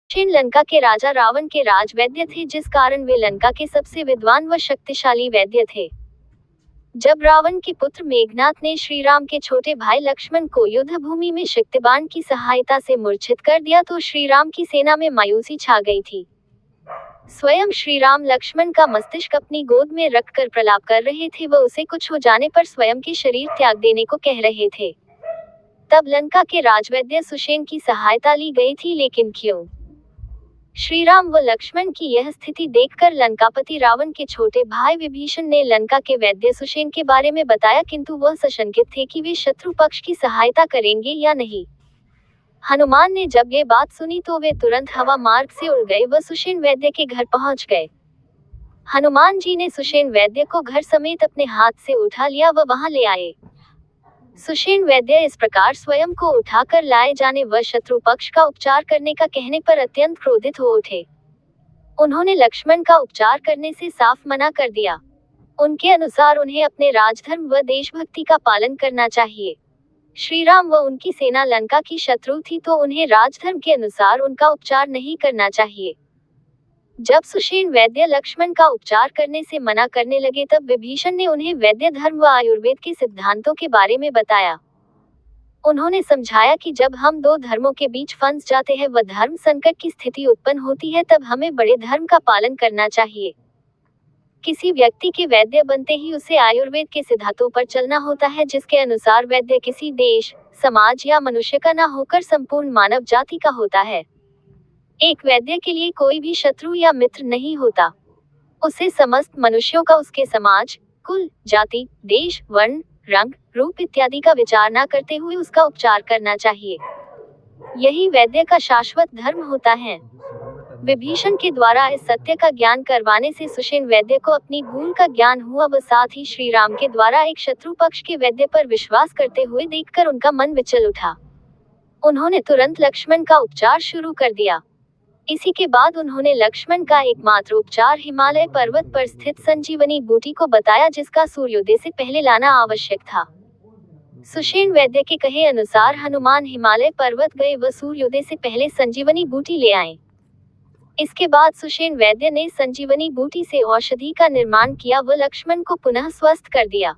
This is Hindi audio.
सुषेण लंका के राजा रावण के राजवैद्य थे, जिस कारण वे लंका के सबसे विद्वान व शक्तिशाली वैद्य थे। जब रावण के पुत्र मेघनाथ ने श्री राम के छोटे भाई लक्ष्मण को युद्ध भूमि में शक्तिबाण की सहायता से मूर्छित कर दिया तो श्री राम की सेना में मायूसी छा गई थी। स्वयं श्री राम लक्ष्मण का मस्तिष्क अपनी गोद में रखकर प्रलाप कर रहे थे व उसे कुछ हो जाने पर स्वयं के शरीर त्याग देने को कह रहे थे। तब लंका के राजवैद्य सुषेण की सहायता ली गई थी, लेकिन क्यों? श्री राम व लक्ष्मण की यह स्थिति देखकर लंकापति रावण के छोटे भाई विभीषण ने लंका के वैद्य सुषेण के बारे में बताया, किंतु वह सशंकित थे कि वे शत्रु पक्ष की सहायता करेंगे या नहीं। हनुमान ने जब ये बात सुनी तो वे तुरंत हवा मार्ग से उड़ गए व सुषेण वैद्य के घर पहुंच गए। हनुमान जी ने सुषेण वैद्य को घर समेत अपने हाथ से उठा लिया व वहां ले आए। सुषेण वैद्य इस प्रकार स्वयं को उठाकर लाए जाने व शत्रु पक्ष का उपचार करने का कहने पर अत्यंत क्रोधित हो उठे। उन्होंने लक्ष्मण का उपचार करने से साफ मना कर दिया। उनके अनुसार उन्हें अपने राजधर्म व देशभक्ति का पालन करना चाहिए। श्री राम व उनकी सेना लंका की शत्रु थी तो उन्हें राजधर्म के अनुसार उनका उपचार नहीं करना चाहिए। जब सुषेण वैद्य लक्ष्मण का उपचार करने से मना करने लगे तब विभीषण ने उन्हें वैद्य धर्म व आयुर्वेद के सिद्धांतों के बारे में बताया। उन्होंने समझाया कि जब हम दो धर्मों के बीच फंस जाते हैं व धर्म संकट की स्थिति उत्पन्न होती है तब हमें बड़े धर्म का पालन करना चाहिए। किसी व्यक्ति के वैद्य बनते ही उसे आयुर्वेद के सिद्धांतों पर चलना होता है, जिसके अनुसार वैद्य किसी देश, समाज या मनुष्य का न होकर संपूर्ण मानव जाति का होता है। एक वैद्य के लिए कोई भी शत्रु या मित्र नहीं होता। उसे समस्त मनुष्यों का उसके समाज, कुल, जाति, देश, वर्ण, रंग, रूप इत्यादि का विचार न करते हुए उसका उपचार करना चाहिए। यही वैद्य का शाश्वत धर्म होता है। विभीषण के द्वारा इस सत्य का ज्ञान करवाने से सुषेण वैद्य को अपनी भूल का ज्ञान हुआ व साथ ही श्री राम के द्वारा एक शत्रु पक्ष के वैद्य पर विश्वास करते हुए देखकर उनका मन विचल उठा। उन्होंने तुरंत लक्ष्मण का उपचार शुरू कर दिया। इसी के बाद उन्होंने लक्ष्मण का एकमात्र उपचार हिमालय पर्वत पर स्थित संजीवनी बूटी को बताया, जिसका सूर्योदय से पहले लाना आवश्यक था। सुषेण वैद्य के कहे अनुसार हनुमान हिमालय पर्वत गए व सूर्योदय से पहले संजीवनी बूटी ले आए। इसके बाद सुषेण वैद्य ने संजीवनी बूटी से औषधि का निर्माण किया व लक्ष्मण को पुनः स्वस्थ कर दिया।